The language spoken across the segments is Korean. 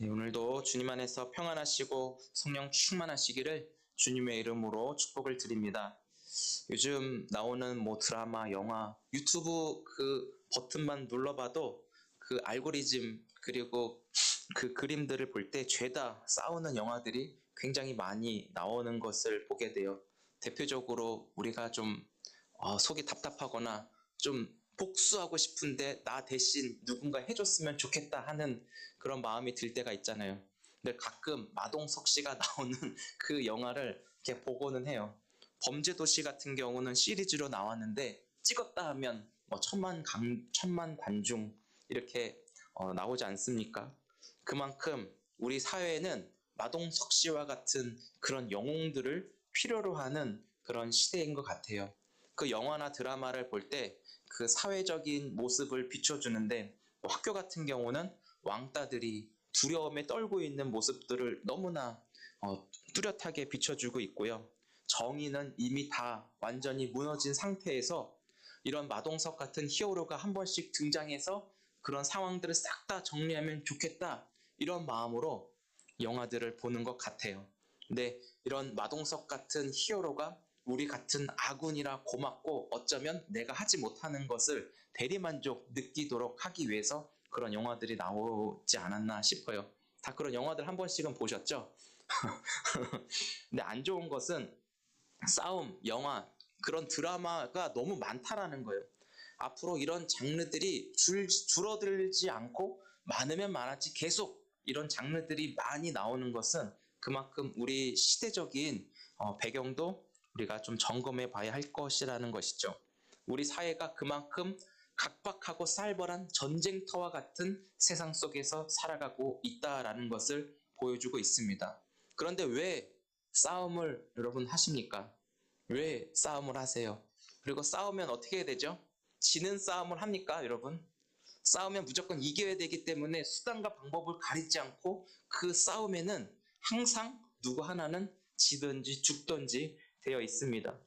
네, 오늘도 주님 안에서 평안하시고 성령 충만하시기를 주님의 이름으로 축복을 드립니다. 요즘 나오는 드라마, 영화, 유튜브 그 버튼만 눌러봐도 그 알고리즘 그리고 그 그림들을 볼 때 죄다 싸우는 영화들이 굉장히 많이 나오는 것을 보게 돼요. 대표적으로 우리가 좀 속이 답답하거나 좀 복수하고 싶은데 나 대신 누군가 해줬으면 좋겠다 하는 그런 마음이 들 때가 있잖아요. 근데 가끔 마동석 씨가 나오는 그 영화를 이렇게 보고는 해요. 범죄도시 같은 경우는 시리즈로 나왔는데 찍었다 하면 천만 관중 이렇게 나오지 않습니까? 그만큼 우리 사회는 마동석 씨와 같은 그런 영웅들을 필요로 하는 그런 시대인 것 같아요. 그 영화나 드라마를 볼 때 그 사회적인 모습을 비춰주는데 학교 같은 경우는 왕따들이 두려움에 떨고 있는 모습들을 너무나 뚜렷하게 비춰주고 있고요. 정의는 이미 다 완전히 무너진 상태에서 이런 마동석 같은 히어로가 한 번씩 등장해서 그런 상황들을 싹 다 정리하면 좋겠다 이런 마음으로 영화들을 보는 것 같아요. 근데 이런 마동석 같은 히어로가 우리 같은 아군이라 고맙고 어쩌면 내가 하지 못하는 것을 대리만족 느끼도록 하기 위해서 그런 영화들이 나오지 않았나 싶어요. 다 그런 영화들 한 번씩은 보셨죠? 근데 안 좋은 것은 싸움, 영화, 그런 드라마가 너무 많다라는 거예요. 앞으로 이런 장르들이 줄어들지 않고 많으면 많았지 계속 이런 장르들이 많이 나오는 것은 그만큼 우리 시대적인 배경도 우리가 좀 점검해 봐야 할 것이라는 것이죠. 우리 사회가 그만큼 각박하고 살벌한 전쟁터와 같은 세상 속에서 살아가고 있다라는 것을 보여주고 있습니다. 그런데 왜 싸움을 여러분 하십니까? 왜 싸움을 하세요? 그리고 싸우면 어떻게 해야 되죠? 지는 싸움을 합니까, 여러분? 싸우면 무조건 이겨야 되기 때문에 수단과 방법을 가리지 않고 그 싸움에는 항상 누구 하나는 지든지 죽든지 되어 있습니다.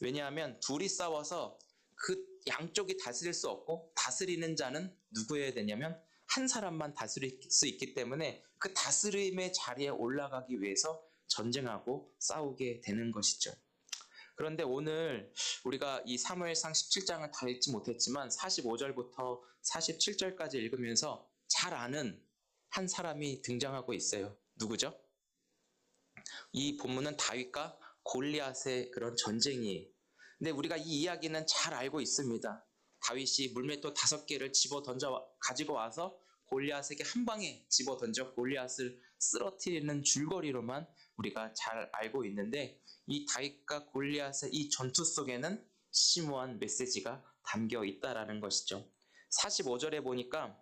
왜냐하면 둘이 싸워서 그 양쪽이 다스릴 수 없고 다스리는 자는 누구여야 되냐면 한 사람만 다스릴 수 있기 때문에 그 다스림의 자리에 올라가기 위해서 전쟁하고 싸우게 되는 것이죠. 그런데 오늘 우리가 이 사무엘상 17장을 다 읽지 못했지만 45절부터 47절까지 읽으면서 잘 아는 한 사람이 등장하고 있어요. 누구죠? 이 본문은 다윗과 골리앗의 그런 전쟁이에요. 근데 우리가 이 이야기는 잘 알고 있습니다. 다윗이 물맷돌 5개를 집어 던져 가지고 와서 골리앗에게 한 방에 집어 던져 골리앗을 쓰러뜨리는 줄거리로만 우리가 잘 알고 있는데 이 다윗과 골리앗의 이 전투 속에는 심오한 메시지가 담겨 있다라는 것이죠. 45절에 보니까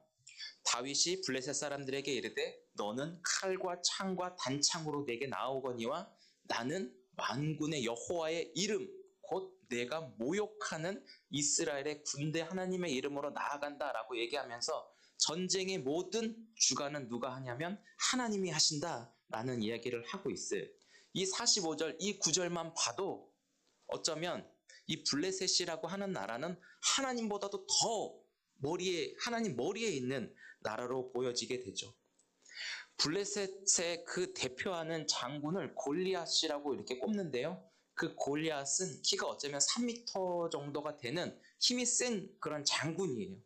다윗이 블레셋 사람들에게 이르되 너는 칼과 창과 단창으로 내게 나오거니와 나는 만군의 여호와의 이름 곧 내가 모욕하는 이스라엘의 군대 하나님의 이름으로 나아간다라고 얘기하면서 전쟁의 모든 주관은 누가 하냐면 하나님이 하신다라는 이야기를 하고 있어요. 이 45절 이 구절만 봐도 어쩌면 이 블레셋이라고 하는 나라는 하나님보다도 더 하나님 머리에 있는 나라로 보여지게 되죠. 블레셋의 그 대표하는 장군을 골리앗이라고 이렇게 꼽는데요. 그 골리앗은 키가 어쩌면 3m 정도가 되는 힘이 센 그런 장군이에요.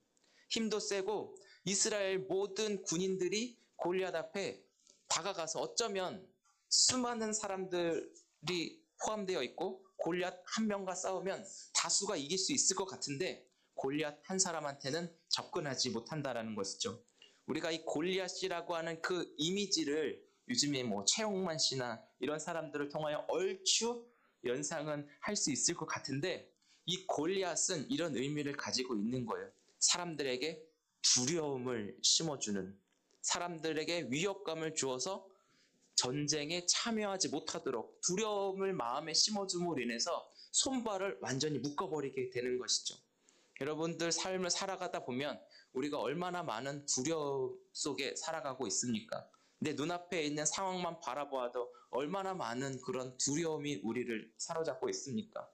힘도 세고 이스라엘 모든 군인들이 골리앗 앞에 다가가서 어쩌면 수많은 사람들이 포함되어 있고 골리앗 한 명과 싸우면 다수가 이길 수 있을 것 같은데 골리앗 한 사람한테는 접근하지 못한다라는 것이죠. 우리가 이 골리앗이라고 하는 그 이미지를 요즘에 최홍만 씨나 이런 사람들을 통하여 얼추 연상은 할 수 있을 것 같은데 이 골리앗은 이런 의미를 가지고 있는 거예요. 사람들에게 두려움을 심어주는, 사람들에게 위협감을 주어서 전쟁에 참여하지 못하도록 두려움을 마음에 심어줌으로 인해서 손발을 완전히 묶어버리게 되는 것이죠. 여러분들 삶을 살아가다 보면 우리가 얼마나 많은 두려움 속에 살아가고 있습니까? 내 눈앞에 있는 상황만 바라보아도 얼마나 많은 그런 두려움이 우리를 사로잡고 있습니까?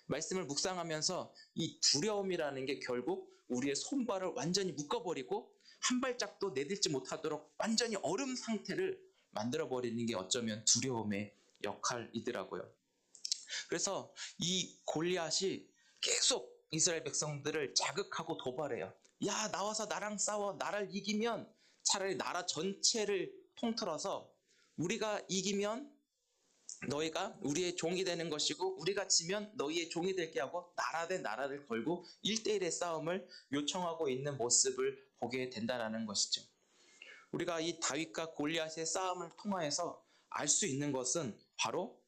말씀을 묵상하면서 이 두려움이라는 게 결국 우리의 손발을 완전히 묶어버리고 한 발짝도 내딛지 못하도록 완전히 얼음 상태를 만들어버리는 게 어쩌면 두려움의 역할이더라고요. 그래서 이 골리앗이 계속 이스라엘 백성들을 자극하고 도발해요. 야, 나와서 나랑 싸워. 나를 이기면 차라리 나라 전체를 통틀어서 우리가 이기면 너희가 우리의 종이 되는 것이고 우리가 지면 너희의 종이 될게 하고 나라 대 나라를 걸고 1대1의 싸움을 요청하고 있는 모습을 보게 된다는 것이죠. 우리가 이 다윗과 골리앗의 싸움을 통하여서 알 수 있는 것은 바로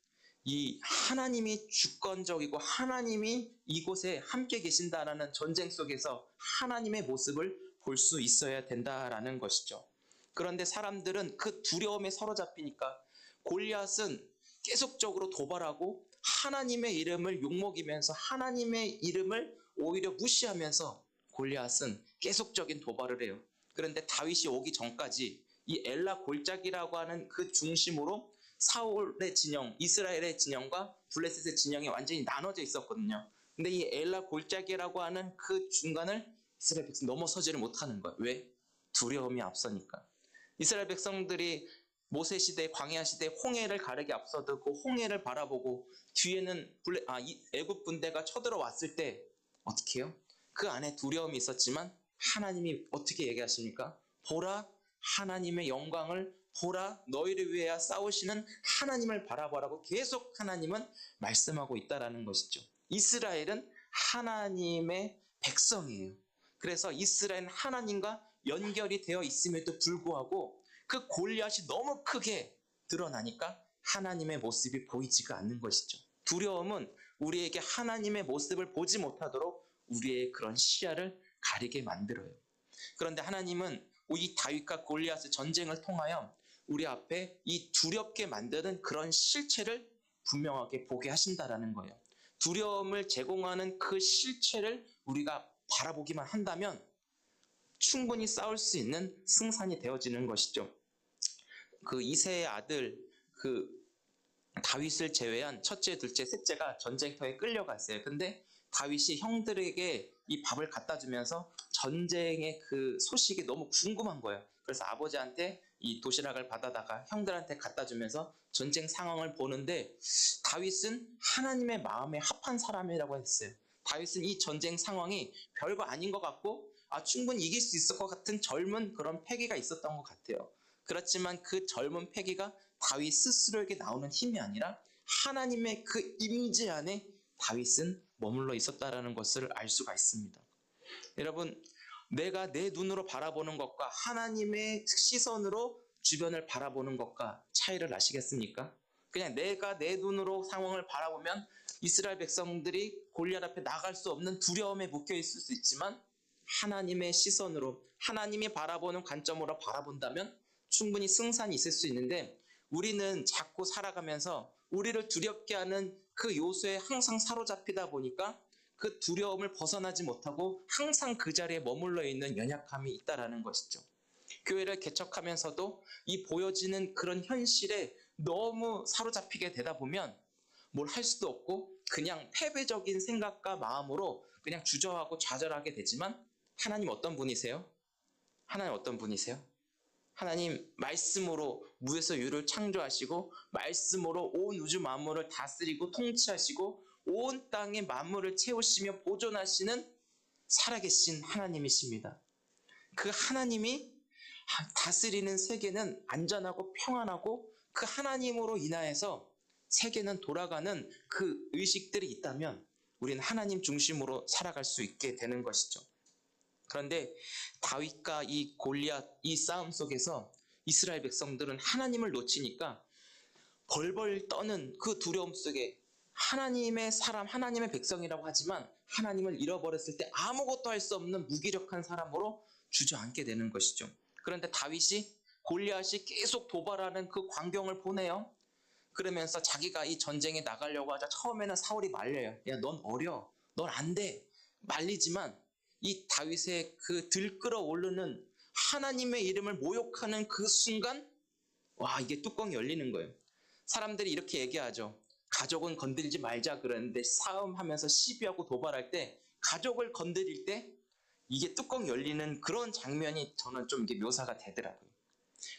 이 하나님이 주권적이고 하나님이 이곳에 함께 계신다라는 전쟁 속에서 하나님의 모습을 볼 수 있어야 된다라는 것이죠. 그런데 사람들은 그 두려움에 사로잡히니까 골리앗은 계속적으로 도발하고 하나님의 이름을 욕먹이면서 하나님의 이름을 오히려 무시하면서 골리앗은 계속적인 도발을 해요. 그런데 다윗이 오기 전까지 이 엘라 골짜기라고 하는 그 중심으로 사울의 진영, 이스라엘의 진영과 블레셋의 진영이 완전히 나눠져 있었거든요. 근데 이 엘라 골짜기라고 하는 그 중간을 이스라엘 백성 넘어서지를 못하는 거예요. 왜? 두려움이 앞서니까. 이스라엘 백성들이 모세 시대, 광야 시대 홍해를 가르기 앞서도 그 홍해를 바라보고 뒤에는 애굽 군대가 쳐들어왔을 때 어떻게 해요? 그 안에 두려움이 있었지만 하나님이 어떻게 얘기하십니까? 보라, 하나님의 영광을 보라, 너희를 위하여 싸우시는 하나님을 바라보라고 계속 하나님은 말씀하고 있다는 것이죠. 이스라엘은 하나님의 백성이에요. 그래서 이스라엘은 하나님과 연결이 되어 있음에도 불구하고 그 골리앗이 너무 크게 드러나니까 하나님의 모습이 보이지가 않는 것이죠. 두려움은 우리에게 하나님의 모습을 보지 못하도록 우리의 그런 시야를 가리게 만들어요. 그런데 하나님은 이 다윗과 골리앗의 전쟁을 통하여 우리 앞에 이 두렵게 만드는 그런 실체를 분명하게 보게 하신다라는 거예요. 두려움을 제공하는 그 실체를 우리가 바라보기만 한다면 충분히 싸울 수 있는 승산이 되어지는 것이죠. 그 이새의 아들 다윗을 제외한 첫째, 둘째, 셋째가 전쟁터에 끌려갔어요. 근데 다윗이 형들에게 이 밥을 갖다 주면서 전쟁의 그 소식이 너무 궁금한 거예요. 그래서 아버지한테 이 도시락을 받아다가 형들한테 갖다 주면서 전쟁 상황을 보는데 다윗은 하나님의 마음에 합한 사람이라고 했어요. 다윗은 이 전쟁 상황이 별거 아닌 것 같고 충분히 이길 수 있을 것 같은 젊은 그런 패기가 있었던 것 같아요. 그렇지만 그 젊은 패기가 다윗 스스로에게 나오는 힘이 아니라 하나님의 그 임재 안에 다윗은 머물러 있었다는 것을 알 수가 있습니다. 여러분, 내가 내 눈으로 바라보는 것과 하나님의 시선으로 주변을 바라보는 것과 차이를 아시겠습니까? 그냥 내가 내 눈으로 상황을 바라보면 이스라엘 백성들이 골리앗 앞에 나갈 수 없는 두려움에 묶여 있을 수 있지만 하나님의 시선으로 하나님이 바라보는 관점으로 바라본다면 충분히 승산이 있을 수 있는데 우리는 자꾸 살아가면서 우리를 두렵게 하는 그 요소에 항상 사로잡히다 보니까 그 두려움을 벗어나지 못하고 항상 그 자리에 머물러 있는 연약함이 있다라는 것이죠. 교회를 개척하면서도 이 보여지는 그런 현실에 너무 사로잡히게 되다 보면 뭘 할 수도 없고 그냥 패배적인 생각과 마음으로 그냥 주저하고 좌절하게 되지만 하나님 어떤 분이세요? 하나님 어떤 분이세요? 하나님 말씀으로 무에서 유를 창조하시고 말씀으로 온 우주 만물을 다스리고 통치하시고 온 땅의 만물을 채우시며 보존하시는 살아계신 하나님이십니다. 그 하나님이 다스리는 세계는 안전하고 평안하고 그 하나님으로 인하여서 세계는 돌아가는 그 의식들이 있다면 우리는 하나님 중심으로 살아갈 수 있게 되는 것이죠. 그런데 다윗과 이 골리앗 이 싸움 속에서 이스라엘 백성들은 하나님을 놓치니까 벌벌 떠는 그 두려움 속에 하나님의 사람, 하나님의 백성이라고 하지만 하나님을 잃어버렸을 때 아무것도 할 수 없는 무기력한 사람으로 주저앉게 되는 것이죠. 그런데 다윗이 골리앗이 계속 도발하는 그 광경을 보네요. 그러면서 자기가 이 전쟁에 나가려고 하자 처음에는 사울이 말려요. 야, 넌 어려. 넌 안 돼. 말리지만 이 다윗의 그 들끓어 오르는 하나님의 이름을 모욕하는 그 순간 이게 뚜껑이 열리는 거예요. 사람들이 이렇게 얘기하죠. 가족은 건드리지 말자 그러는데 싸움하면서 시비하고 도발할 때 가족을 건드릴 때 이게 뚜껑 열리는 그런 장면이 저는 좀 이게 묘사가 되더라고요.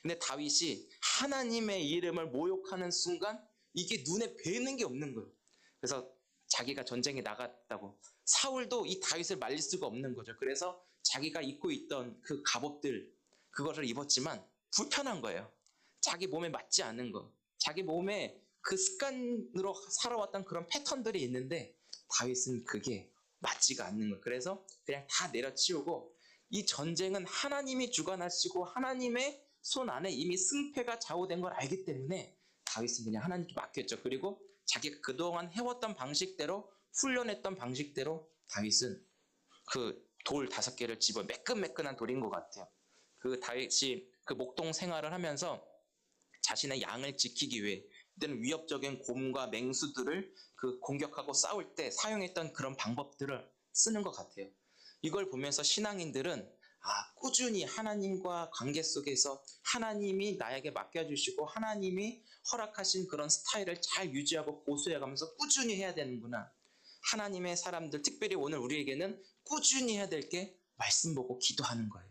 근데 다윗이 하나님의 이름을 모욕하는 순간 이게 눈에 뵈는 게 없는 거예요. 그래서 자기가 전쟁에 나갔다고 사울도 이 다윗을 말릴 수가 없는 거죠. 그래서 자기가 입고 있던 그 갑옷들 그거를 입었지만 불편한 거예요. 자기 몸에 맞지 않은 거. 자기 몸에 그 습관으로 살아왔던 그런 패턴들이 있는데 다윗은 그게 맞지가 않는 거예요. 그래서 그냥 다 내려치우고 이 전쟁은 하나님이 주관하시고 하나님의 손 안에 이미 승패가 좌우된 걸 알기 때문에 다윗은 그냥 하나님께 맡겼죠. 그리고 자기가 그동안 해왔던 방식대로 훈련했던 방식대로 다윗은 그 돌 5개를 집어 매끈매끈한 돌인 것 같아요. 그 다윗이 그 목동 생활을 하면서 자신의 양을 지키기 위해 그때는 위협적인 곰과 맹수들을 그 공격하고 싸울 때 사용했던 그런 방법들을 쓰는 것 같아요. 이걸 보면서 신앙인들은 꾸준히 하나님과 관계 속에서 하나님이 나에게 맡겨주시고 하나님이 허락하신 그런 스타일을 잘 유지하고 고수해가면서 꾸준히 해야 되는구나. 하나님의 사람들, 특별히 오늘 우리에게는 꾸준히 해야 될 게 말씀 보고 기도하는 거예요.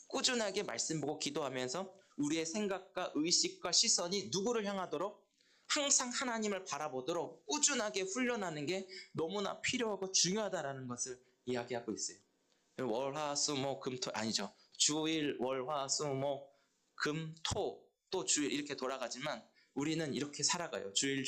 꾸준하게 말씀 보고 기도하면서 우리의 생각과 의식과 시선이 누구를 향하도록 항상 하나님을 바라보도록 꾸준하게 훈련하는 게 너무나 필요하고 중요하다라는 것을 이야기하고 있어요. 월화수목금토 아니죠. 주일 월화수목금토 또 주일 이렇게 돌아가지만 우리는 이렇게 살아가요. 주일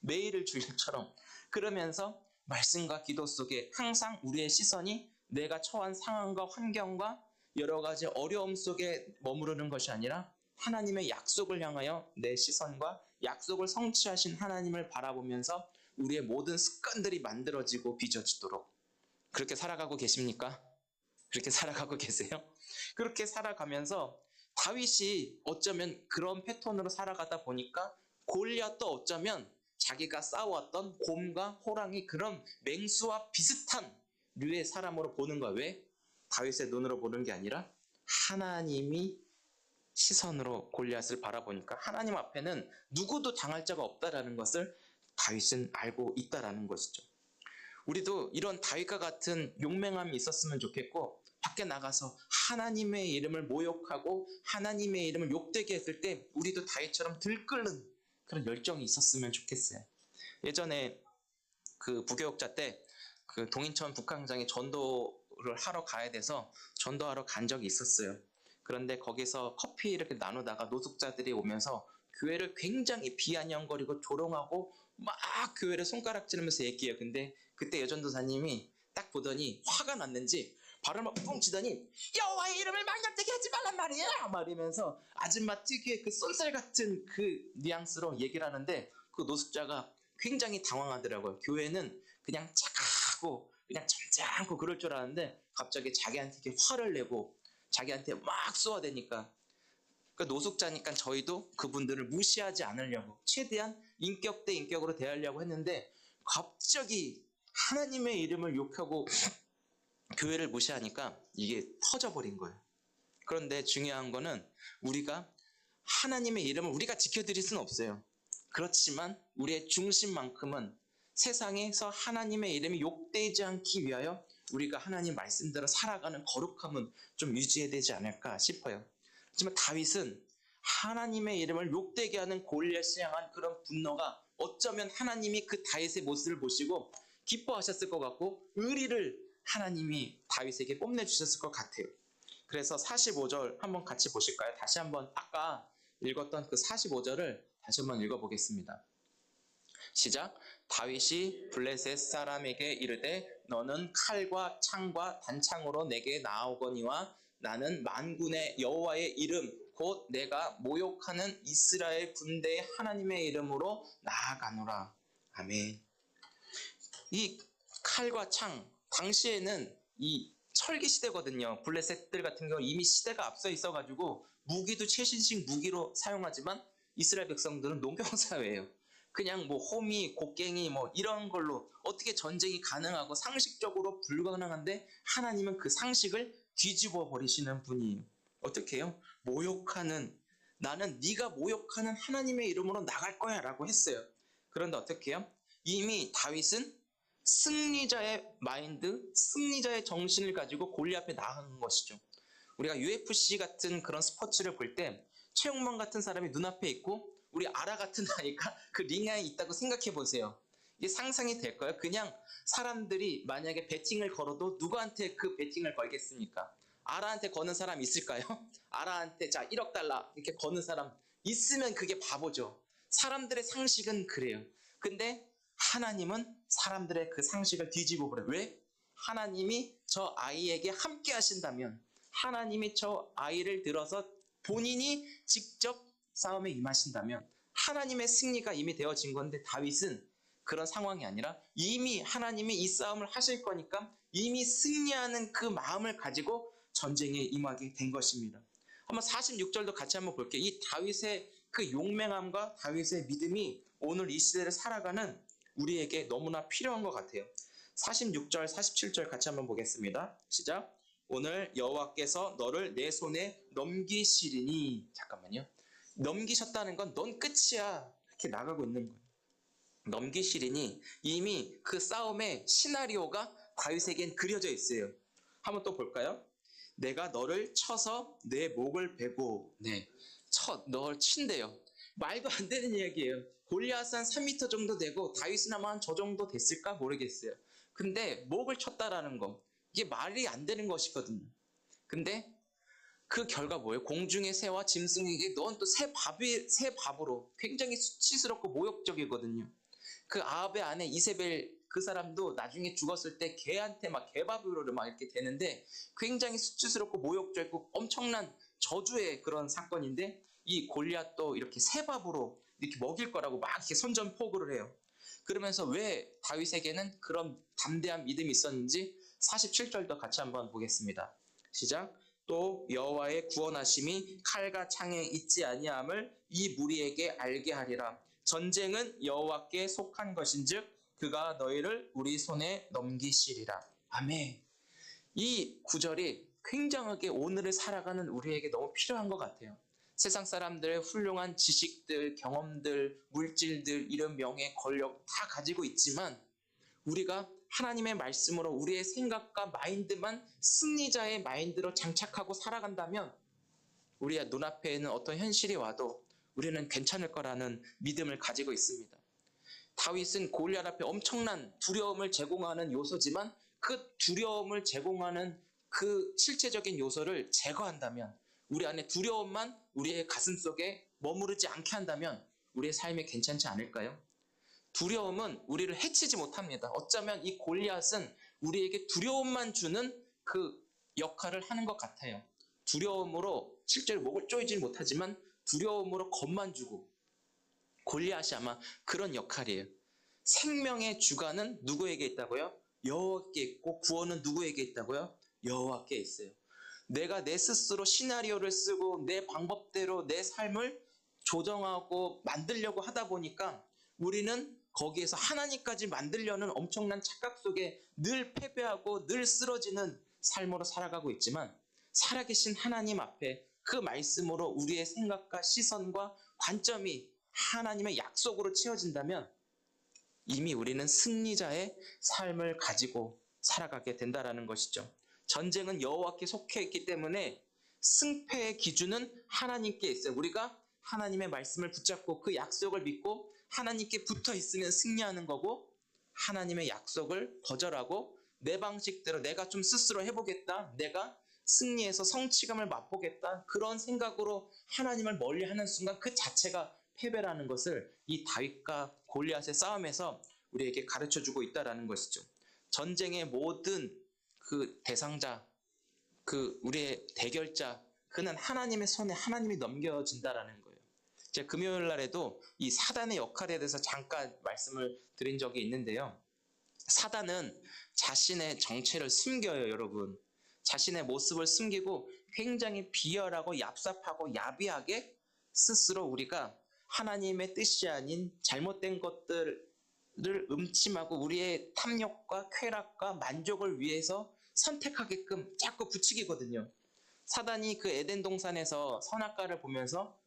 매일을 주일처럼. 그러면서 말씀과 기도 속에 항상 우리의 시선이 내가 처한 상황과 환경과 여러 가지 어려움 속에 머무르는 것이 아니라 하나님의 약속을 향하여 내 시선과 약속을 성취하신 하나님을 바라보면서 우리의 모든 습관들이 만들어지고 빚어지도록 그렇게 살아가고 계십니까? 그렇게 살아가고 계세요? 그렇게 살아가면서 다윗이 어쩌면 그런 패턴으로 살아가다 보니까 골리앗도 어쩌면 자기가 싸웠던 곰과 호랑이 그런 맹수와 비슷한 류의 사람으로 보는 거야. 왜? 다윗의 눈으로 보는 게 아니라 하나님이 시선으로 골리앗을 바라보니까 하나님 앞에는 누구도 당할 자가 없다라는 것을 다윗은 알고 있다라는 것이죠. 우리도 이런 다윗과 같은 용맹함이 있었으면 좋겠고 밖에 나가서 하나님의 이름을 모욕하고 하나님의 이름을 욕되게 했을 때 우리도 다윗처럼 들끓는 그런 열정이 있었으면 좋겠어요. 예전에 그 부교육자 때 그 동인천 북한장에 전도를 하러 가야 돼서 전도하러 간 적이 있었어요. 그런데 거기서 커피 이렇게 나누다가 노숙자들이 오면서 교회를 굉장히 비아냥거리고 조롱하고 막 교회를 손가락질하면서 얘기해요. 근데 그때 여전도사님이 딱 보더니 화가 났는지 발을 막 뻥 치더니 여호와의 이름을 망령되게 하지 말란 말이야 말이면서 아줌마 특유의 그 쏜살 같은 그 뉘앙스로 얘기를 하는데 그 노숙자가 굉장히 당황하더라고요. 교회는 그냥 착하고 그냥 점잖고 그럴 줄 알았는데 갑자기 자기한테 이렇게 화를 내고 자기한테 막 쏘아대니까 그 노숙자니까 저희도 그분들을 무시하지 않으려고 최대한 인격 대 인격으로 대하려고 했는데 갑자기 하나님의 이름을 욕하고 교회를 무시하니까 이게 터져버린 거예요. 그런데 중요한 거는 우리가 하나님의 이름을 우리가 지켜드릴 수는 없어요. 그렇지만 우리의 중심만큼은 세상에서 하나님의 이름이 욕되지 않기 위하여 우리가 하나님 말씀대로 살아가는 거룩함은 좀 유지해야 되지 않을까 싶어요. 하지만 다윗은 하나님의 이름을 욕되게 하는 골리앗을 향한 그런 분노가 어쩌면 하나님이 그 다윗의 모습을 보시고 기뻐하셨을 것 같고 의리를 하나님이 다윗에게 뽐내주셨을 것 같아요. 그래서 45절 한번 같이 보실까요? 다시 한번 아까 읽었던 그 45절을 다시 한번 읽어보겠습니다. 시작. 다윗이 블레셋 사람에게 이르되 너는 칼과 창과 단창으로 내게 나아오거니와 나는 만군의 여호와의 이름 곧 내가 모욕하는 이스라엘 군대의 하나님의 이름으로 나아가노라. 아멘. 이 칼과 창 당시에는 이 철기 시대거든요. 블레셋들 같은 경우 이미 시대가 앞서 있어가지고 무기도 최신식 무기로 사용하지만 이스라엘 백성들은 농경사회예요. 그냥 뭐 호미, 곡괭이 뭐 이런 걸로 어떻게 전쟁이 가능하고 상식적으로 불가능한데 하나님은 그 상식을 뒤집어 버리시는 분이에요. 어떻게 해요? 모욕하는 나는 네가 모욕하는 하나님의 이름으로 나갈 거야 라고 했어요. 그런데 어떻게 해요? 이미 다윗은 승리자의 마인드, 승리자의 정신을 가지고 골리앗 앞에 나아가는 것이죠. 우리가 UFC 같은 그런 스포츠를 볼 때 최용만 같은 사람이 눈앞에 있고 우리 아라 같은 아이가 그 링에 있다고 생각해 보세요. 이게 상상이 될까요? 그냥 사람들이 만약에 배팅을 걸어도 누구한테 그 배팅을 걸겠습니까? 아라한테 거는 사람 있을까요? 아라한테 자 1억 달러 이렇게 거는 사람 있으면 그게 바보죠. 사람들의 상식은 그래요. 근데 하나님은 사람들의 그 상식을 뒤집어 버려요. 왜? 하나님이 저 아이에게 함께 하신다면, 하나님이 저 아이를 들어서 본인이 직접 싸움에 임하신다면 하나님의 승리가 이미 되어진 건데, 다윗은 그런 상황이 아니라 이미 하나님이 이 싸움을 하실 거니까 이미 승리하는 그 마음을 가지고 전쟁에 임하게 된 것입니다. 한번 46절도 같이 한번 볼게요. 이 다윗의 그 용맹함과 다윗의 믿음이 오늘 이 시대를 살아가는 우리에게 너무나 필요한 것 같아요. 46절, 47절 같이 한번 보겠습니다. 시작. 오늘 여호와께서 너를 내 손에 넘기시리니. 잠깐만요. 넘기셨다는 건 넌 끝이야. 이렇게 나가고 있는 거예요. 넘기시리니 이미 그 싸움의 시나리오가 다윗에겐 그려져 있어요. 한번 또 볼까요? 내가 너를 쳐서 내 목을 베고. 네, 널 친대요. 말도 안 되는 이야기예요. 골리앗은 한 3m 정도 되고 다윗은 아마 한 저 정도 됐을까 모르겠어요. 근데 목을 쳤다라는 거, 이게 말이 안 되는 것이거든요. 근데 그 결과 뭐예요? 공중의 새와 짐승에게 넌 또 새 밥으로. 굉장히 수치스럽고 모욕적이거든요. 그 아합의 아내 이세벨, 그 사람도 나중에 죽었을 때 개한테 막 개밥으로 막 이렇게 되는데 굉장히 수치스럽고 모욕적이고 엄청난 저주의 그런 사건인데, 이 골리앗도 이렇게 새밥으로 이렇게 먹일 거라고 막 이렇게 선전포고를 해요. 그러면서 왜 다윗에게는 그런 담대한 믿음이 있었는지 47절도 같이 한번 보겠습니다. 시작. 또 여호와의 구원하심이 칼과 창에 있지 아니함을 이 무리에게 알게 하리라. 전쟁은 여호와께 속한 것인즉 그가 너희를 우리 손에 넘기시리라. 아멘. 이 구절이 굉장하게 오늘을 살아가는 우리에게 너무 필요한 것 같아요. 세상 사람들의 훌륭한 지식들, 경험들, 물질들, 이런 명예, 권력 다 가지고 있지만 우리가 하나님의 말씀으로 우리의 생각과 마인드만 승리자의 마인드로 장착하고 살아간다면 우리의 눈앞에 있는 어떤 현실이 와도 우리는 괜찮을 거라는 믿음을 가지고 있습니다. 다윗은 골리앗 앞에 엄청난 두려움을 제공하는 요소지만 그 두려움을 제공하는 그 실체적인 요소를 제거한다면, 우리 안에 두려움만 우리의 가슴 속에 머무르지 않게 한다면 우리의 삶이 괜찮지 않을까요? 두려움은 우리를 해치지 못합니다. 어쩌면 이 골리앗은 우리에게 두려움만 주는 그 역할을 하는 것 같아요. 두려움으로 실제로 목을 조이지 못하지만 두려움으로 겁만 주고, 골리앗이 아마 그런 역할이에요. 생명의 주관은 누구에게 있다고요? 여호와께 있고 구원은 누구에게 있다고요? 여호와께 있어요. 내가 내 스스로 시나리오를 쓰고 내 방법대로 내 삶을 조정하고 만들려고 하다 보니까 우리는 거기에서 하나님까지 만들려는 엄청난 착각 속에 늘 패배하고 늘 쓰러지는 삶으로 살아가고 있지만, 살아계신 하나님 앞에 그 말씀으로 우리의 생각과 시선과 관점이 하나님의 약속으로 채워진다면 이미 우리는 승리자의 삶을 가지고 살아가게 된다는 것이죠. 전쟁은 여호와께 속해 있기 때문에 승패의 기준은 하나님께 있어요. 우리가 하나님의 말씀을 붙잡고 그 약속을 믿고 하나님께 붙어 있으면 승리하는 거고, 하나님의 약속을 거절하고 내 방식대로 내가 좀 스스로 해보겠다, 내가 승리해서 성취감을 맛보겠다, 그런 생각으로 하나님을 멀리하는 순간 그 자체가 패배라는 것을 이 다윗과 골리앗의 싸움에서 우리에게 가르쳐주고 있다는 것이죠. 전쟁의 모든 그 대상자, 그 우리의 대결자, 그는 하나님의 손에 하나님이 넘겨진다라는 거예요. 제가 금요일 날에도 이 사단의 역할에 대해서 잠깐 말씀을 드린 적이 있는데요. 사단은 자신의 정체를 숨겨요, 여러분. 자신의 모습을 숨기고 굉장히 비열하고 얍삽하고 야비하게 스스로 우리가 하나님의 뜻이 아닌 잘못된 것들을 음침하고 우리의 탐욕과 쾌락과 만족을 위해서 선택하게끔 자꾸 부추기거든요. 사단이 그 에덴 동산에서 선악과를 보면서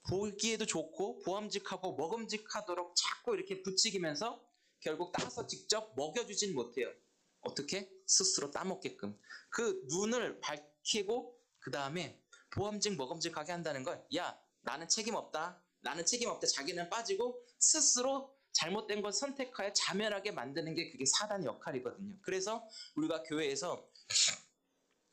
보기에도 좋고 보암직하고 먹음직하도록 자꾸 이렇게 부추기면서 결국 따서 직접 먹여주진 못해요. 어떻게? 스스로 따먹게끔. 그 눈을 밝히고 그 다음에 보암직 먹음직하게 한다는 걸, 야, 나는 책임 없다. 나는 책임 없다. 자기는 빠지고 스스로 잘못된 걸 선택하여 자멸하게 만드는 게 그게 사단의 역할이거든요. 그래서 우리가 교회에서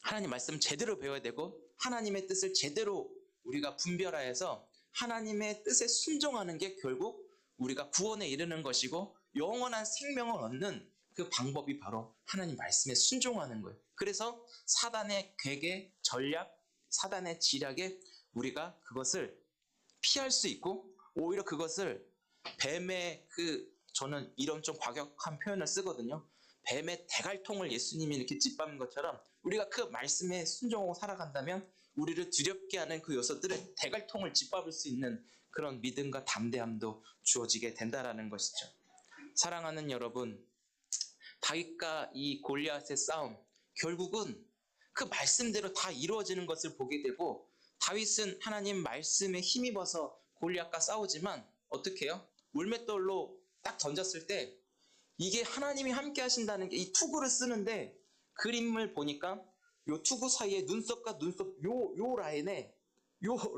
하나님 말씀 제대로 배워야 되고 하나님의 뜻을 제대로 우리가 분별하여서 하나님의 뜻에 순종하는 게 결국 우리가 구원에 이르는 것이고 영원한 생명을 얻는 그 방법이 바로 하나님 말씀에 순종하는 거예요. 그래서 사단의 괴계, 전략, 사단의 지략에 우리가 그것을 피할 수 있고 오히려 그것을 뱀의 저는 이런 좀 과격한 표현을 쓰거든요. 뱀의 대갈통을 예수님이 이렇게 짓밟은 것처럼 우리가 그 말씀에 순종하고 살아간다면 우리를 두렵게 하는 그 요소들을 대갈통을 짓밟을 수 있는 그런 믿음과 담대함도 주어지게 된다라는 것이죠. 사랑하는 여러분, 다윗과 이 골리앗의 싸움, 결국은 그 말씀대로 다 이루어지는 것을 보게 되고 다윗은 하나님 말씀에 힘입어서 골리앗과 싸우지만 어떻게 해요? 울맷돌로 딱 던졌을 때 이게 하나님이 함께 하신다는 게 이 투구를 쓰는데 그림을 보니까 요 투구 사이에 눈썹과 눈썹 요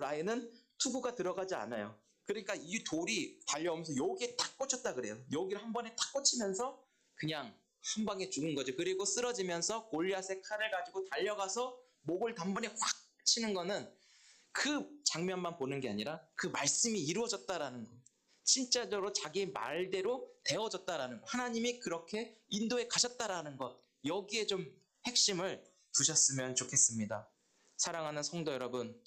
라인은 투구가 들어가지 않아요. 그러니까 이 돌이 달려오면서 여기에 딱 꽂혔다 그래요. 여기를 한 번에 딱 꽂히면서 그냥 한 방에 죽은 거죠. 그리고 쓰러지면서 골리앗의 칼을 가지고 달려가서 목을 단번에 확 치는 거는 그 장면만 보는 게 아니라 그 말씀이 이루어졌다라는 거. 진짜로 자기 말대로 되어졌다라는 것. 하나님이 그렇게 인도에 가셨다라는 것. 여기에 좀 핵심을 두셨으면 좋겠습니다. 사랑하는 성도 여러분,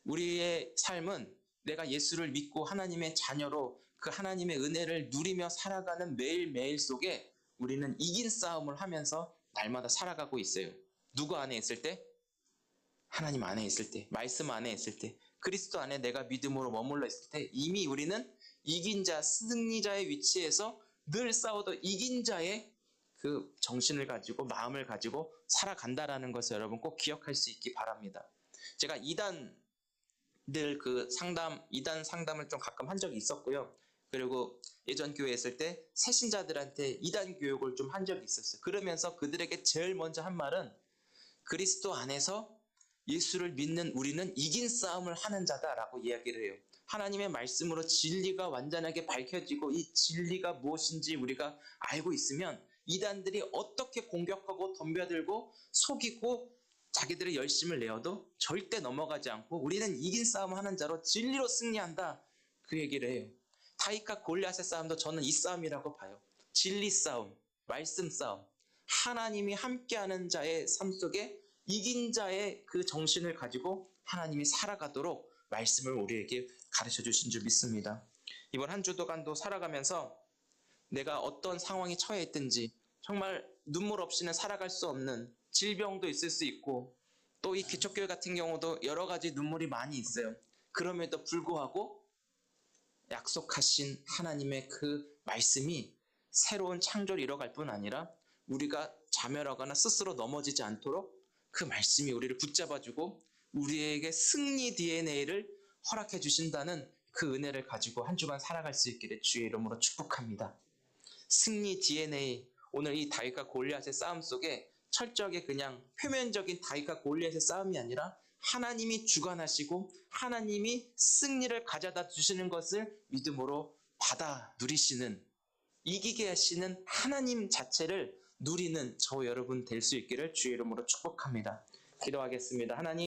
우리의 삶은 내가 예수를 믿고 하나님의 자녀로 그 하나님의 은혜를 누리며 살아가는 매일매일 속에 우리는 이긴 싸움을 하면서 날마다 살아가고 있어요. 누구 안에 있을 때? 하나님 안에 있을 때, 말씀 안에 있을 때, 그리스도 안에 내가 믿음으로 머물러 있을 때 이미 우리는 이긴 자, 승리자의 위치에서 늘 싸워도 이긴 자의 그 정신을 가지고 마음을 가지고 살아간다라는 것을 여러분 꼭 기억할 수 있기 바랍니다. 제가 이단 상담을 좀 가끔 한 적이 있었고요. 그리고 예전 교회에 있을 때 새신자들한테 이단 교육을 좀 한 적이 있었어요. 그러면서 그들에게 제일 먼저 한 말은 그리스도 안에서 예수를 믿는 우리는 이긴 싸움을 하는 자다라고 이야기를 해요. 하나님의 말씀으로 진리가 완전하게 밝혀지고 이 진리가 무엇인지 우리가 알고 있으면 이단들이 어떻게 공격하고 덤벼들고 속이고 자기들의 열심을 내어도 절대 넘어가지 않고 우리는 이긴 싸움을 하는 자로 진리로 승리한다. 그 얘기를 해요. 다윗과 골리앗의 싸움도 저는 이 싸움이라고 봐요. 진리 싸움, 말씀 싸움. 하나님이 함께하는 자의 삶 속에 이긴 자의 그 정신을 가지고 하나님이 살아가도록 말씀을 우리에게 가르쳐 주신 줄 믿습니다. 이번 한 주도간도 살아가면서 내가 어떤 상황에 처해 있든지 정말 눈물 없이는 살아갈 수 없는 질병도 있을 수 있고 또 이 기초교회 같은 경우도 여러 가지 눈물이 많이 있어요. 그럼에도 불구하고 약속하신 하나님의 그 말씀이 새로운 창조를 이뤄갈 뿐 아니라 우리가 자멸하거나 스스로 넘어지지 않도록 그 말씀이 우리를 붙잡아주고 우리에게 승리 DNA를 허락해 주신다는 그 은혜를 가지고 한 주간 살아갈 수 있기를 주의 이름으로 축복합니다. 승리 DNA, 오늘 이 다윗과 골리앗의 싸움 속에 철저하게 그냥 표면적인 다윗과 골리앗의 싸움이 아니라 하나님이 주관하시고 하나님이 승리를 가져다 주시는 것을 믿음으로 받아 누리시는, 이기게 하시는 하나님 자체를 누리는 저 여러분 될 수 있기를 주의 이름으로 축복합니다. 기도하겠습니다. 하나님,